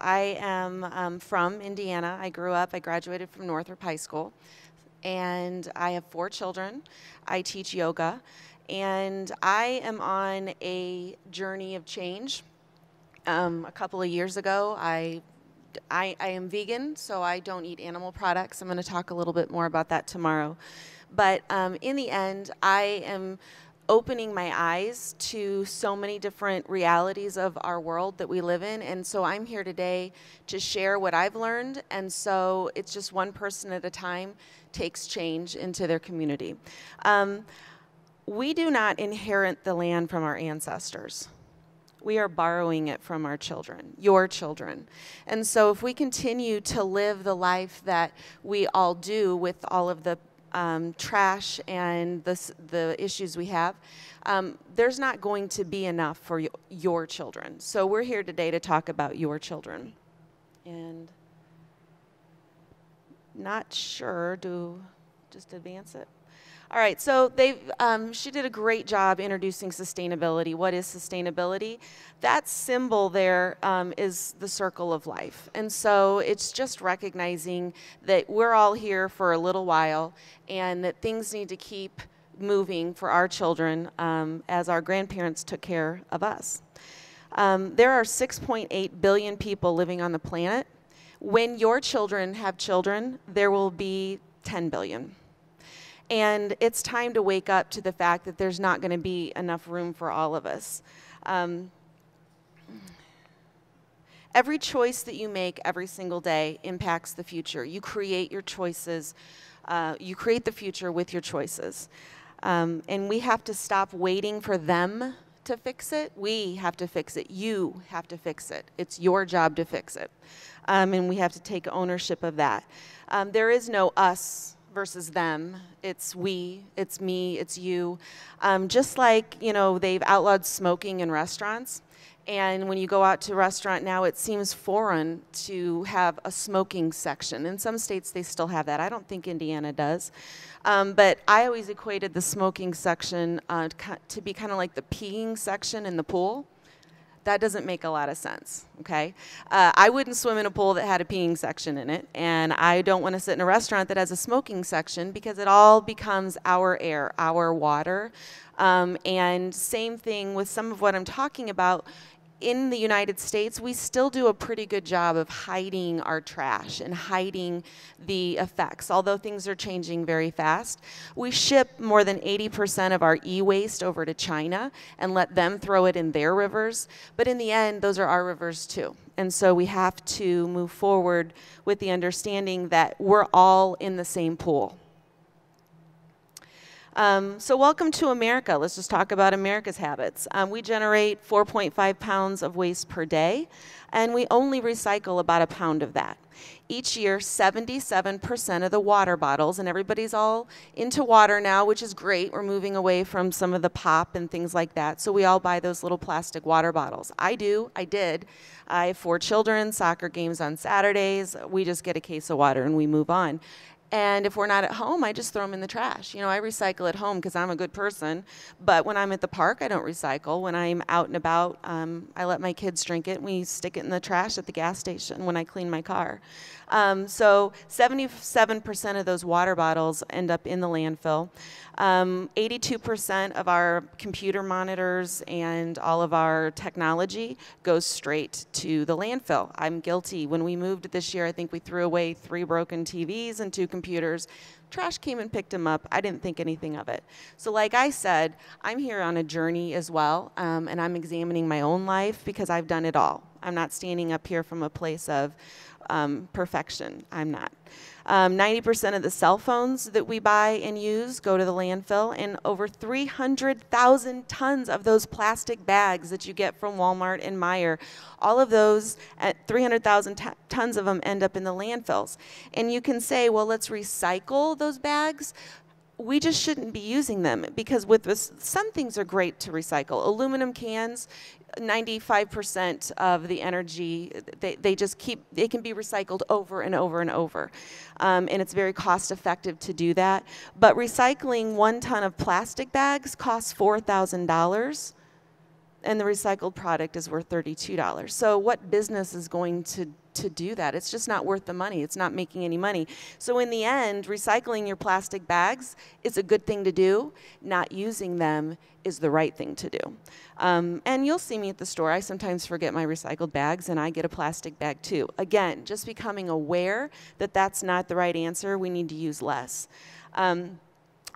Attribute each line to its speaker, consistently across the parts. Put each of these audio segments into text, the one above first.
Speaker 1: I am from Indiana. I graduated from Northrop High School, and I have 4 children. I teach yoga, and I am on a journey of change. A couple of years ago, I am vegan, so I don't eat animal products. I'm going to talk a little bit more about that tomorrow. But in the end, I am opening my eyes to so many different realities of our world that we live in. And so I'm here today to share what I've learned. And so it's just one person at a time takes change into their community. We do not inherit the land from our ancestors. We are borrowing it from our children, your children. And so if we continue to live the life that we all do with all of the trash and the issues we have, there's not going to be enough for your children. So we're here today to talk about your children. And not sure, just advance it. All right, so she did a great job introducing sustainability. What is sustainability? That symbol there is the circle of life. And so it's just recognizing that we're all here for a little while and that things need to keep moving for our children as our grandparents took care of us. There are 6.8 billion people living on the planet. When your children have children, there will be 10 billion. And it's time to wake up to the fact that there's not going to be enough room for all of us. Every choice that you make every single day impacts the future. You create your choices. You create the future with your choices. And we have to stop waiting for them to fix it. We have to fix it. You have to fix it. It's your job to fix it. And we have to take ownership of that. There is no us versus them. It's we, it's me, it's you. Just like, you know, they've outlawed smoking in restaurants. And when you go out to a restaurant now, it seems foreign to have a smoking section. In some states, they still have that. I don't think Indiana does. But I always equated the smoking section to be kind of like the peeing section in the pool. That doesn't make a lot of sense, okay? I wouldn't swim in a pool that had a peeing section in it, and I don't want to sit in a restaurant that has a smoking section because it all becomes our air, our water. And same thing with some of what I'm talking about. In the United States, we still do a pretty good job of hiding our trash and hiding the effects. Although things are changing very fast, we ship more than 80% of our e-waste over to China and let them throw it in their rivers. But in the end, those are our rivers too. And so we have to move forward with the understanding that we're all in the same pool. So welcome to America. Let's just talk about America's habits. We generate 4.5 pounds of waste per day, and we only recycle about 1 pound of that. Each year, 77% of the water bottles, and everybody's all into water now, which is great. We're moving away from some of the pop and things like that. So we all buy those little plastic water bottles. I did. I have 4 children, soccer games on Saturdays. We just get a case of water and we move on. And if we're not at home, I just throw them in the trash. You know, I recycle at home because I'm a good person. But when I'm at the park, I don't recycle. When I'm out and about, I let my kids drink it. And we stick it in the trash at the gas station when I clean my car. So 77% of those water bottles end up in the landfill. 82% of our computer monitors and all of our technology goes straight to the landfill. I'm guilty. When we moved this year, I think we threw away 3 broken TVs and 2 computers. Trash came and picked them up. I didn't think anything of it. So like I said, I'm here on a journey as well, and I'm examining my own life because I've done it all. I'm not standing up here from a place of perfection. I'm not. 90% of the cell phones that we buy and use go to the landfill, and over 300,000 tons of those plastic bags that you get from Walmart and Meijer, all of those, 300,000 tons of them end up in the landfills. And you can say, well, let's recycle those bags. We just shouldn't be using them because with this, some things are great to recycle. Aluminum cans, 95% of the energy, they can be recycled over and over and over. And it's very cost effective to do that. But recycling 1 ton of plastic bags costs $4,000. and the recycled product is worth $32. So what business is going to do that? It's just not worth the money. It's not making any money. So in the end, recycling your plastic bags is a good thing to do. Not using them is the right thing to do. And you'll see me at the store. I sometimes forget my recycled bags, and I get a plastic bag too. Again, just becoming aware that that's not the right answer. We need to use less.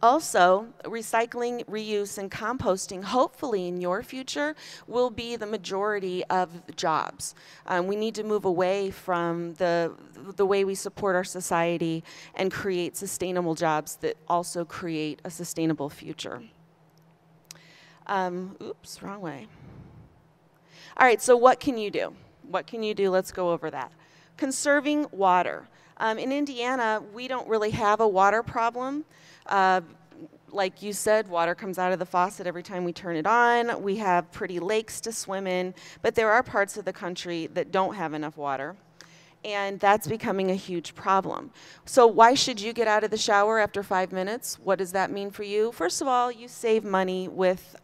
Speaker 1: Also, recycling, reuse, and composting, hopefully in your future, will be the majority of jobs. We need to move away from the way we support our society and create sustainable jobs that also create a sustainable future. Oops, wrong way. All right, so what can you do? What can you do? Let's go over that. Conserving water. In Indiana, we don't really have a water problem. Like you said, water comes out of the faucet every time we turn it on. We have pretty lakes to swim in, but there are parts of the country that don't have enough water, and that's becoming a huge problem. So why should you get out of the shower after 5 minutes? What does that mean for you? First of all, you save money with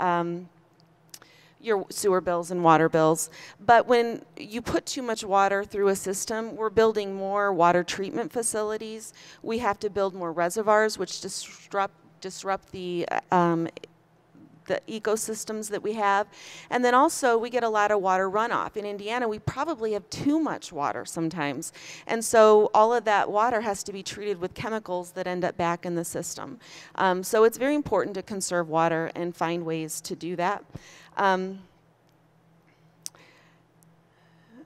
Speaker 1: your sewer bills and water bills. But when you put too much water through a system, we're building more water treatment facilities. We have to build more reservoirs, which disrupt the ecosystems that we have. And then also we get a lot of water runoff. In Indiana, we probably have too much water sometimes. And so all of that water has to be treated with chemicals that end up back in the system. So it's very important to conserve water and find ways to do that.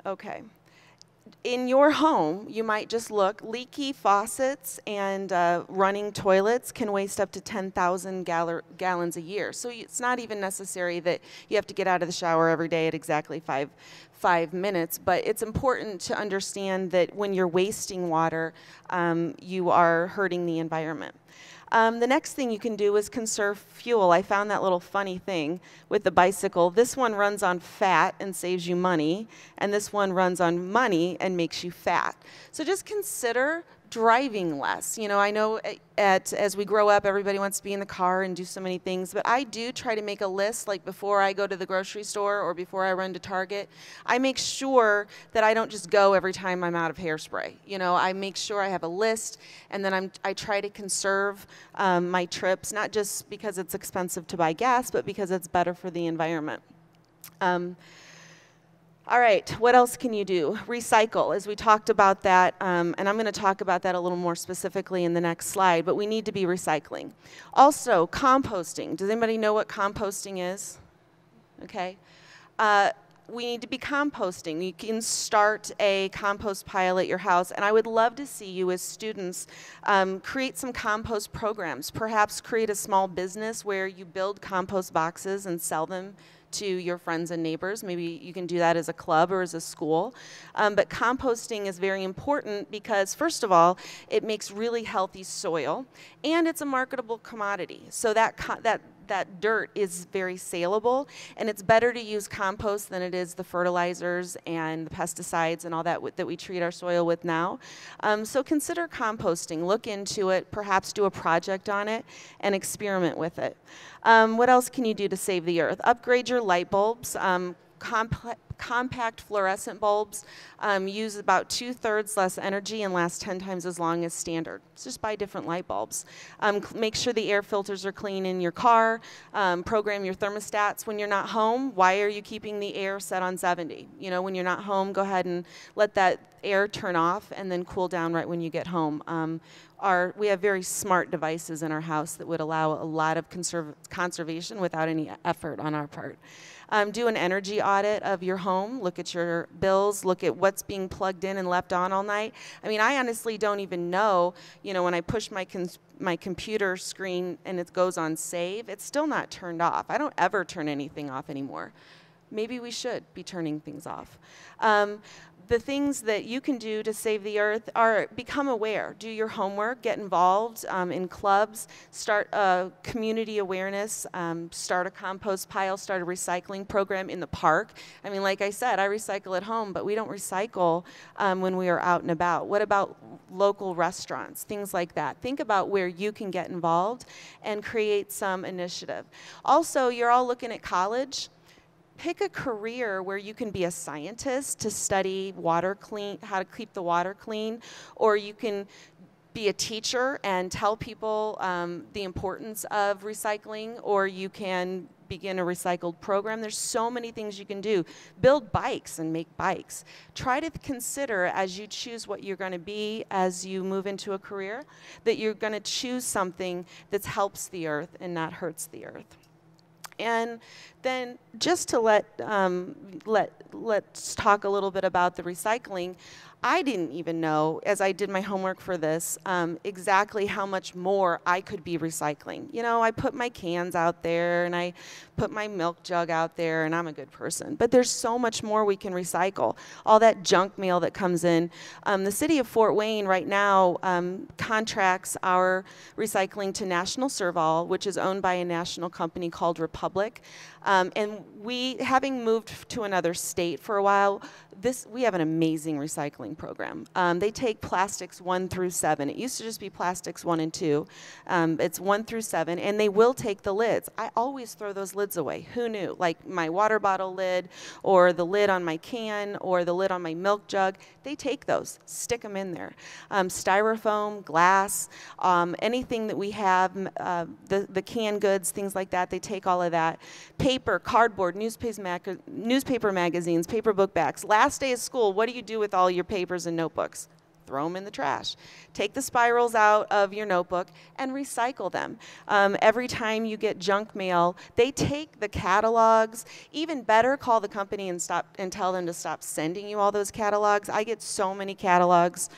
Speaker 1: Okay. In your home, you might just look, leaky faucets and running toilets can waste up to 10,000 gallons a year. So it's not even necessary that you have to get out of the shower every day at exactly five minutes, but it's important to understand that when you're wasting water, you are hurting the environment. The next thing you can do is conserve fuel. I found that little funny thing with the bicycle. This one runs on fat and saves you money, and this one runs on money and makes you fat. So just consider driving less. You know, I know as we grow up, everybody wants to be in the car and do so many things, but I do try to make a list, like before I go to the grocery store or before I run to Target. I make sure that I don't just go every time I'm out of hairspray. You know, I make sure I have a list, and then I try to conserve my trips, not just because it's expensive to buy gas, but because it's better for the environment. All right, what else can you do? Recycle, as we talked about that, and I'm going to talk about that a little more specifically in the next slide, but we need to be recycling. Also, composting. Does anybody know what composting is? Okay. We need to be composting. You can start a compost pile at your house, and I would love to see you as students create some compost programs. Perhaps create a small business where you build compost boxes and sell them to your friends and neighbors. Maybe you can do that as a club or as a school. But composting is very important because, first of all, it makes really healthy soil, and it's a marketable commodity. So that dirt is very saleable, and it's better to use compost than it is the fertilizers and the pesticides and all that that we treat our soil with now. So consider composting, look into it, perhaps do a project on it, and experiment with it. What else can you do to save the earth? Upgrade your light bulbs. Compact fluorescent bulbs use about 2/3 less energy and last 10 times as long as standard. So just buy different light bulbs. Make sure the air filters are clean in your car. Program your thermostats when you're not home. Why are you keeping the air set on 70? You know, when you're not home, go ahead and let that air turn off and then cool down right when you get home. We have very smart devices in our house that would allow a lot of conservation without any effort on our part. Do an energy audit of your home. Look at your bills. Look at what's being plugged in and left on all night. I mean, I honestly don't even know, you know, when I push my computer screen and it goes on save, it's still not turned off. I don't ever turn anything off anymore. Maybe we should be turning things off. The things that you can do to save the earth are become aware, do your homework, get involved in clubs, start a community awareness, start a compost pile, start a recycling program in the park. I mean, like I said, I recycle at home, but we don't recycle when we are out and about. What about local restaurants, things like that? Think about where you can get involved and create some initiative. Also, you're all looking at college. pick a career where you can be a scientist to study how to keep the water clean, or you can be a teacher and tell people the importance of recycling, or you can begin a recycled program. There's so many things you can do. Build bikes and make bikes. Try to consider, as you choose what you're going to be as you move into a career, that you're going to choose something that helps the earth and not hurts the earth. And then just to let's talk a little bit about the recycling. I didn't even know, as I did my homework for this, exactly how much more I could be recycling. You know, I put my cans out there, and I put my milk jug out there, and I'm a good person. But there's so much more we can recycle. All that junk mail that comes in. The city of Fort Wayne right now contracts our recycling to National Serval, which is owned by a national company called Republic. And we, having moved to another state for a while, we have an amazing recycling program. They take plastics 1 through 7. It used to just be plastics 1 and 2. It's 1 through 7, and they will take the lids. I always throw those lids away. Who knew? Like my water bottle lid, or the lid on my can, or the lid on my milk jug. They take those, stick them in there. Styrofoam, glass, anything that we have, the canned goods, things like that, they take all of that. Paper, cardboard, newspaper magazines, paper book backs. Last day of school, what do you do with all your papers and notebooks? Throw them in the trash. Take the spirals out of your notebook and recycle them. Every time you get junk mail, they take the catalogs. Even better, call the company and tell them to stop sending you all those catalogs. I get so many catalogs.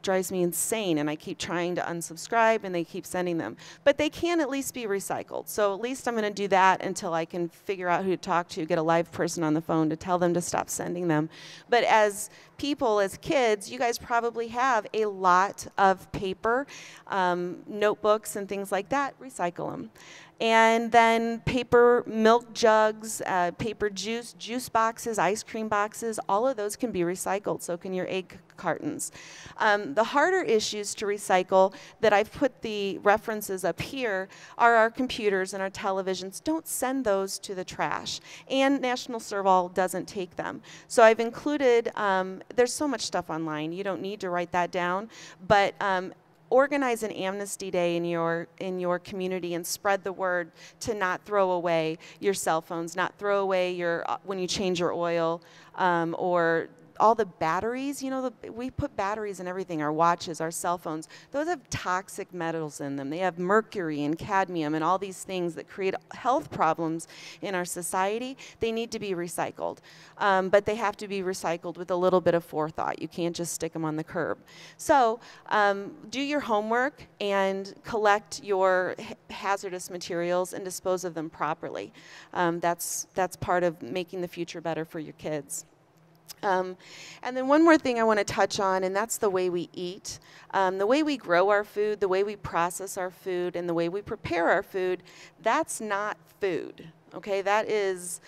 Speaker 1: Drives me insane, and I keep trying to unsubscribe, and they keep sending them. But they can at least be recycled. So at least I'm going to do that until I can figure out who to talk to, get a live person on the phone to tell them to stop sending them. But as people, as kids, you guys probably have a lot of paper, notebooks and things like that. Recycle them. And then paper milk jugs, paper juice boxes, ice cream boxes, all of those can be recycled. So can your egg cartons. The harder issues to recycle that I've put the references up here are our computers and our televisions. Don't send those to the trash. And National Serval doesn't take them. So I've included, there's so much stuff online, you don't need to write that down, but organize an amnesty day in your community and spread the word to not throw away your cell phones, not throw away your when you change your oil, or all the batteries. You know, we put batteries in everything, our watches, our cell phones. Those have toxic metals in them. They have mercury and cadmium and all these things that create health problems in our society. They need to be recycled. But they have to be recycled with a little bit of forethought. You can't just stick them on the curb. So do your homework and collect your hazardous materials and dispose of them properly. That's part of making the future better for your kids. And then one more thing I want to touch on, and that's the way we eat. The way we grow our food, the way we process our food, and the way we prepare our food, that's not food, okay? That's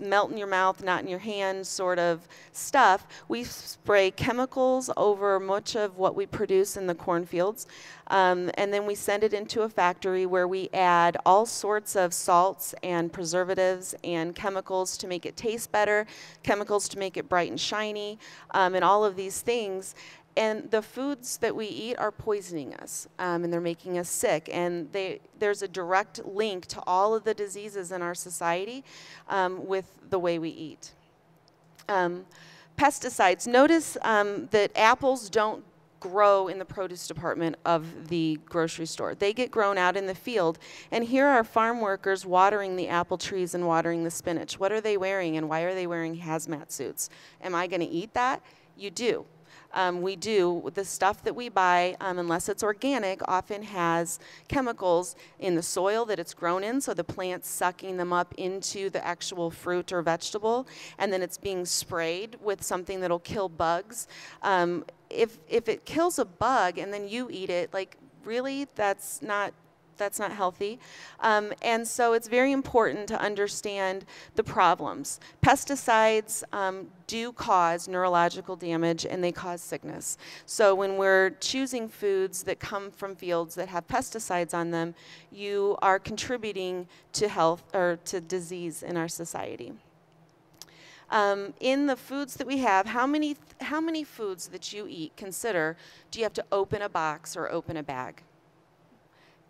Speaker 1: melt in your mouth, not in your hand sort of stuff. We spray chemicals over much of what we produce in the cornfields, and then we send it into a factory where we add all sorts of salts and preservatives and chemicals to make it taste better, chemicals to make it bright and shiny, and all of these things. And the foods that we eat are poisoning us, and they're making us sick. And there's a direct link to all of the diseases in our society with the way we eat. Pesticides. Notice that apples don't grow in the produce department of the grocery store. They get grown out in the field. And here are farm workers watering the apple trees and watering the spinach. What are they wearing, and why are they wearing hazmat suits? Am I going to eat that? You do. We do. The stuff that we buy, unless it's organic, often has chemicals in the soil that it's grown in, so the plant's sucking them up into the actual fruit or vegetable, and then it's being sprayed with something that'll kill bugs. If it kills a bug and then you eat it, like, really, that's not That's not healthy. And so it's very important to understand the problems. Pesticides do cause neurological damage and they cause sickness. So when we're choosing foods that come from fields that have pesticides on them, you are contributing to health or to disease in our society. In the foods that we have, how many foods that you eat, consider, do you have to open a box or open a bag?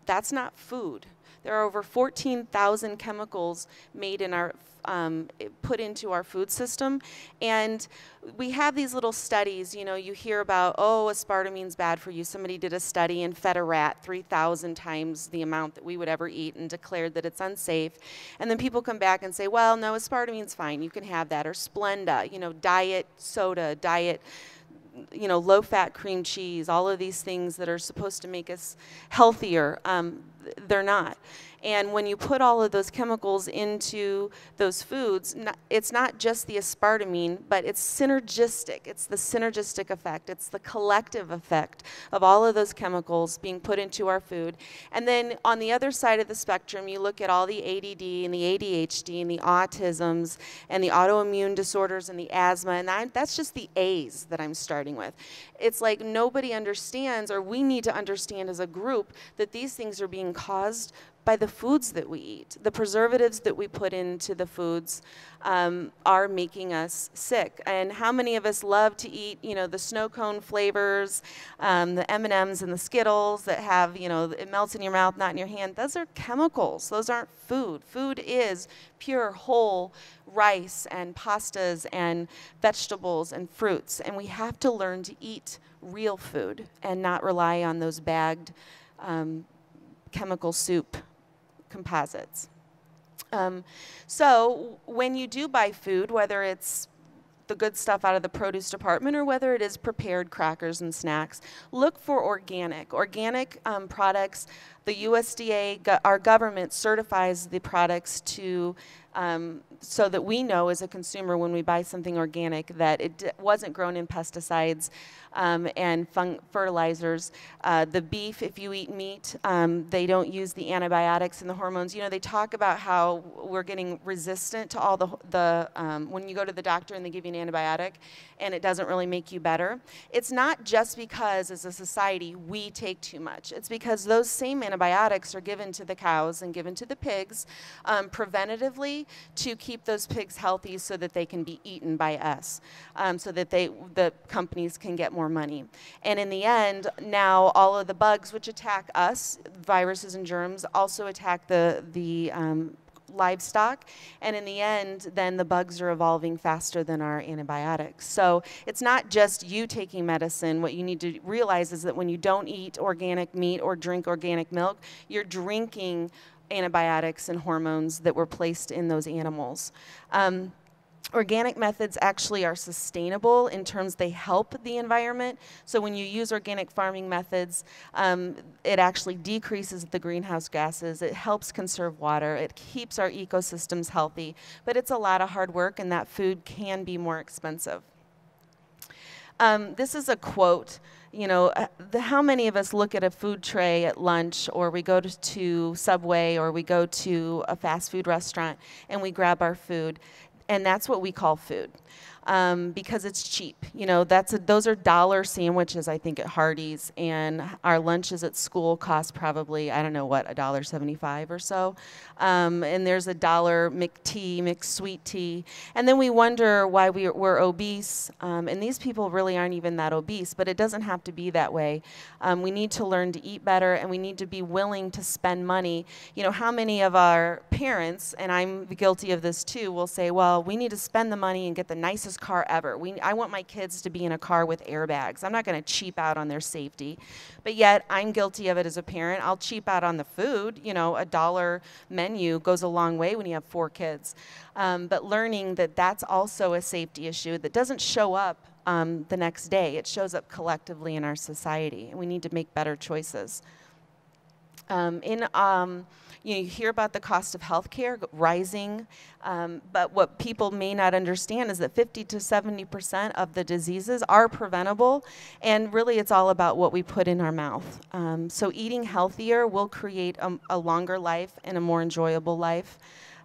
Speaker 1: That's not food. There are over 14,000 chemicals made in our put into our food system, and we have these little studies. You know, you hear about, oh, aspartame's bad for you. Somebody did a study and fed a rat 3,000 times the amount that we would ever eat and declared that it's unsafe. And then people come back and say, well, no, aspartame's fine. You can have that. Or Splenda, you know, diet soda, diet, you know, low-fat cream cheese, all of these things that are supposed to make us healthier, they're not. And when you put all of those chemicals into those foods, it's not just the aspartame, but it's synergistic. It's the synergistic effect. It's the collective effect of all of those chemicals being put into our food. And then on the other side of the spectrum, you look at all the ADD and the ADHD and the autisms and the autoimmune disorders and the asthma, and that's just the A's that I'm starting with. It's like nobody understands, or we need to understand as a group, that these things are being caused by the foods that we eat. The preservatives that we put into the foods are making us sick. And how many of us love to eat, you know, the snow cone flavors, the M&Ms and the Skittles that have, you know, it melts in your mouth, not in your hand? Those are chemicals. Those aren't food. Food is pure, whole rice and pastas and vegetables and fruits. And we have to learn to eat real food and not rely on those bagged chemical soup composites. So when you do buy food, whether it's the good stuff out of the produce department or whether it is prepared crackers and snacks, look for organic. Organic products, the USDA, our government certifies the products to so that we know as a consumer when we buy something organic that it wasn't grown in pesticides and fertilizers. The beef, if you eat meat, they don't use the antibiotics and the hormones. You know, they talk about how we're getting resistant to all when you go to the doctor and they give you an antibiotic and it doesn't really make you better. It's not just because as a society we take too much. It's because those same antibiotics are given to the cows and given to the pigs preventatively to keep those pigs healthy so that they can be eaten by us, so that the companies can get more money. And in the end, now all of the bugs which attack us, viruses and germs, also attack the livestock, and in the end, then the bugs are evolving faster than our antibiotics. So it's not just you taking medicine. What you need to realize is that when you don't eat organic meat or drink organic milk, you're drinking antibiotics and hormones that were placed in those animals. Organic methods actually are sustainable in terms they help the environment. So when you use organic farming methods, it actually decreases the greenhouse gases. It helps conserve water. It keeps our ecosystems healthy. But it's a lot of hard work, and that food can be more expensive. This is a quote. You know, how many of us look at a food tray at lunch, or we go to Subway, or we go to a fast food restaurant, and we grab our food? And that's what we call food, because it's cheap. You know, those are dollar sandwiches, I think, at Hardee's, and our lunches at school cost probably, I don't know what, $1.75 or so. And there's $1 McTea, McSweet tea, and then we wonder why we're obese. And these people really aren't even that obese, but it doesn't have to be that way. We need to learn to eat better, and we need to be willing to spend money. You know, how many of our parents, and I'm guilty of this too, will say, well, we need to spend the money and get the nicest car ever. I want my kids to be in a car with airbags. I'm not going to cheap out on their safety. But yet, I'm guilty of it as a parent. I'll cheap out on the food. You know, $1 menu goes a long way when you have 4 kids. But learning that that's also a safety issue that doesn't show up the next day. It shows up collectively in our society, and we need to make better choices. You hear about the cost of healthcare rising, but what people may not understand is that 50 to 70% of the diseases are preventable, and really it's all about what we put in our mouth. So eating healthier will create a longer life and a more enjoyable life.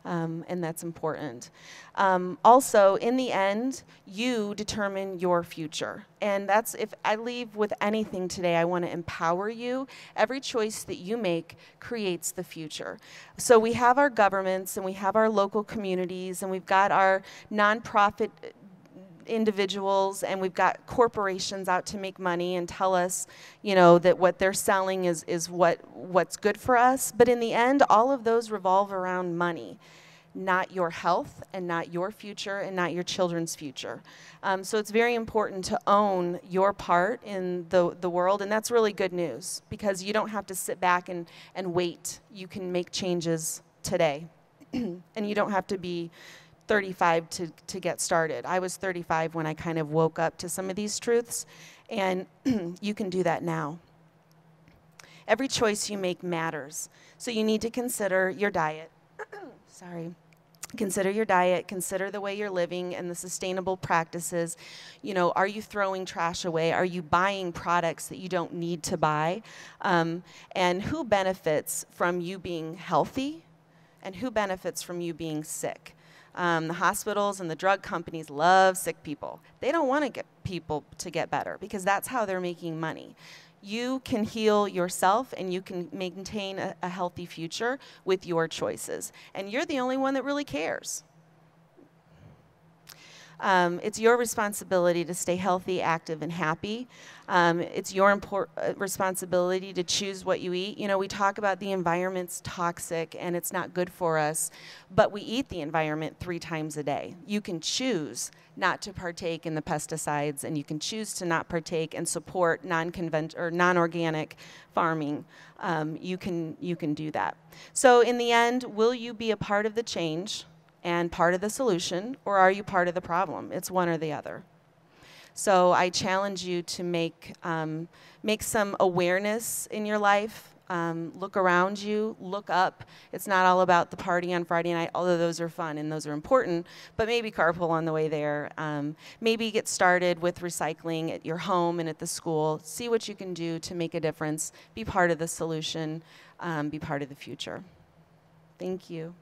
Speaker 1: And that's important. Also, in the end, you determine your future. And that's, if I leave with anything today, I want to empower you. Every choice that you make creates the future. So we have our governments, and we have our local communities, and we've got our nonprofit individuals, and we've got corporations out to make money and tell us, you know, that what they're selling is what's good for us. But in the end, all of those revolve around money, not your health, and not your future, and not your children's future. So it's very important to own your part in the world, and that's really good news, because you don't have to sit back and wait. You can make changes today, and you don't have to be 35 to get started. I was 35 when I kind of woke up to some of these truths, and you can do that now. Every choice you make matters. So you need to consider your diet. Sorry. Consider your diet, consider the way you're living and the sustainable practices. You know, are you throwing trash away? Are you buying products that you don't need to buy? And who benefits from you being healthy, and who benefits from you being sick? The hospitals and the drug companies love sick people. They don't want to get people to get better, because that's how they're making money. You can heal yourself, and you can maintain a healthy future with your choices. And you're the only one that really cares. It's your responsibility to stay healthy, active, and happy. It's your responsibility to choose what you eat. You know, we talk about the environment's toxic and it's not good for us, but we eat the environment 3 times a day. You can choose not to partake in the pesticides, and you can choose to not partake and support non-organic farming. You can do that. So in the end, will you be a part of the change and part of the solution, or are you part of the problem? It's one or the other. So I challenge you to make some awareness in your life. Look around you, look up. It's not all about the party on Friday night, although those are fun and those are important, but maybe carpool on the way there. Maybe get started with recycling at your home and at the school. See what you can do to make a difference. Be part of the solution. Be part of the future. Thank you.